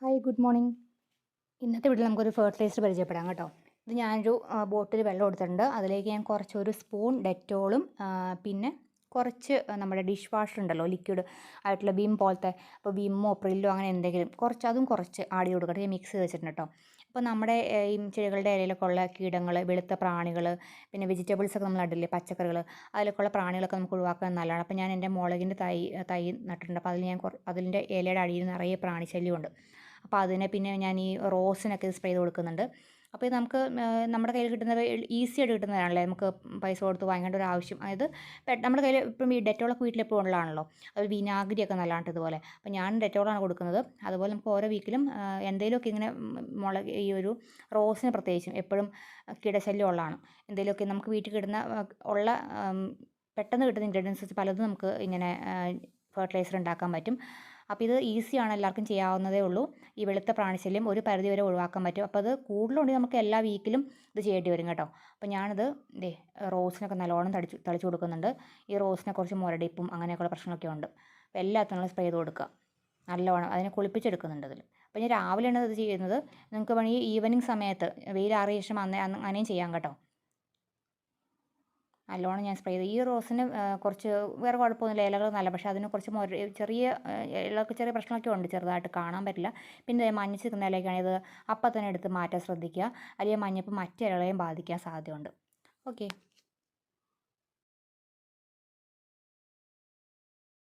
Hi good morning. ഇന്നത്തെ വീട്ടിൽ നമുക്കൊരു ഫെർട്ടിലൈസർ പരിചയപ്പെടാം കേട്ടോ. ഇത് ഞാനൊരു ബോട്ടിൽ വെള്ളം എടുത്തിട്ടുണ്ട്. അതിലേക്ക് ഞാൻ ഒരു സ്പൂൺ ഡെറ്റോളും പിന്നെ കുറച്ച് നമ്മുടെ ഡിഷ് വാഷർ ഉണ്ടല്ലോ ലിക്വിഡ് ആയിട്ടുള്ള വിം പോലത്തെ, അപ്പോൾ വിമ്മോ പ്രില്ലോ അങ്ങനെ എന്തെങ്കിലും കുറച്ച് ആഡ് ചെയ്ത് കൊടുക്കട്ടെ. ഞാൻ മിക്സ് ചെയ്ത് വെച്ചിട്ടുണ്ട് കേട്ടോ. അപ്പോൾ നമ്മുടെ ഈ ചെടികളുടെ ഇലയിലൊക്കെ ഉള്ള കീടങ്ങൾ, വെളുത്ത പ്രാണികൾ, പിന്നെ വെജിറ്റബിൾസൊക്കെ നമ്മൾ നടില്ലേ, പച്ചക്കറികൾ, അതിലൊക്കെ ഉള്ള പ്രാണികളൊക്കെ നമുക്ക് ഒഴിവാക്കാൻ നല്ലതാണ്. അപ്പോൾ ഞാൻ എൻ്റെ മുളകിൻ്റെ തൈ നട്ടിട്ടുണ്ട്. അപ്പോൾ അതിൽ ഞാൻ അതിൻ്റെ ഇലയുടെ അടിയിൽ നിറയെ പ്രാണിശല്യമുണ്ട്. അപ്പോൾ അതിനെ പിന്നെ ഞാൻ ഈ റോസിനൊക്കെ സ്പ്രേ ചെയ്ത് കൊടുക്കുന്നുണ്ട്. അപ്പോൾ ഇത് നമുക്ക് നമ്മുടെ കയ്യിൽ കിട്ടുന്നത് ഈസി ആയിട്ട് കിട്ടുന്നതാണല്ലേ, നമുക്ക് പൈസ കൊടുത്ത് വാങ്ങേണ്ട ഒരു ആവശ്യം. അതായത് നമ്മുടെ കയ്യിൽ ഇപ്പം ഈ ഡെറ്റോളൊക്കെ വീട്ടിലെപ്പോഴും ഉള്ളതാണല്ലോ. അത് വിനാഗിരിയൊക്കെ നല്ലതാണ് ഇതുപോലെ. അപ്പോൾ ഞാൻ ഡെറ്റോളാണ് കൊടുക്കുന്നത്. അതുപോലെ നമുക്ക് ഓരോ വീക്കിലും എന്തെങ്കിലുമൊക്കെ ഇങ്ങനെ ഈ ഒരു റോസിന് പ്രത്യേകിച്ചും എപ്പോഴും കീടശല്യം ഉള്ളതാണ്. എന്തെങ്കിലുമൊക്കെ നമുക്ക് വീട്ടിൽ കിട്ടുന്ന ഉള്ള പെട്ടെന്ന് കിട്ടുന്ന ഇൻഗ്രീഡിയൻസ് പലതും നമുക്ക് ഇങ്ങനെ ഫെർട്ടിലൈസർ ഉണ്ടാക്കാൻ പറ്റും. അപ്പോൾ ഇത് ഈസിയാണ്, എല്ലാവർക്കും ചെയ്യാവുന്നതേ ഉള്ളൂ. ഈ വെളുത്ത പ്രാണിശല്യം ഒരു പരിധി വരെ ഒഴിവാക്കാൻ പറ്റും. അപ്പോൾ അത് കൂടുതലുണ്ടെങ്കിൽ നമുക്ക് എല്ലാ വീക്കിലും ഇത് ചെയ്യേണ്ടി വരും കേട്ടോ. അപ്പോൾ ഞാനിത് റോസിനൊക്കെ നല്ലോണം തളിച്ചു കൊടുക്കുന്നുണ്ട്. ഈ റോസിനെ കുറച്ച് മുരടിപ്പും അങ്ങനെയൊക്കെയുള്ള പ്രശ്നങ്ങളൊക്കെ ഉണ്ട്. അപ്പോൾ എല്ലാത്തിനും സ്പ്രേ ചെയ്ത് കൊടുക്കുക നല്ലോണം. അതിനെ കുളിപ്പിച്ചെടുക്കുന്നുണ്ട് ഇതിൽ. അപ്പോൾ ഞാൻ രാവിലെയാണ് ഇത് ചെയ്യുന്നത്. നിങ്ങൾക്ക് വേണമെങ്കിൽ ഈവനിങ് സമയത്ത് വെയിലാറിയ ശേഷം അങ്ങനെയും ചെയ്യാം കേട്ടോ. നല്ലോണം ഞാൻ സ്പ്രേ ചെയ്തു. ഈ റോസിന് കുറച്ച് വേറെ കുഴപ്പമൊന്നുമില്ല, ഇലകൾ നല്ല, പക്ഷേ അതിന് കുറച്ച് ചെറിയ ഇലക്ക് ചെറിയ പ്രശ്നമൊക്കെ ഉണ്ട്, ചെറുതായിട്ട് കാണാൻ പറ്റില്ല. പിന്നെ മഞ്ഞച്ച് നിൽക്കുന്ന ഇലയൊക്കെയാണെങ്കിൽ ഇത് അപ്പം തന്നെ എടുത്ത് മാറ്റാൻ ശ്രദ്ധിക്കുക, അല്ലെങ്കിൽ മഞ്ഞപ്പ് മറ്റ് ഇലകളെയും ബാധിക്കാൻ സാധ്യതയുണ്ട്. ഓക്കെ.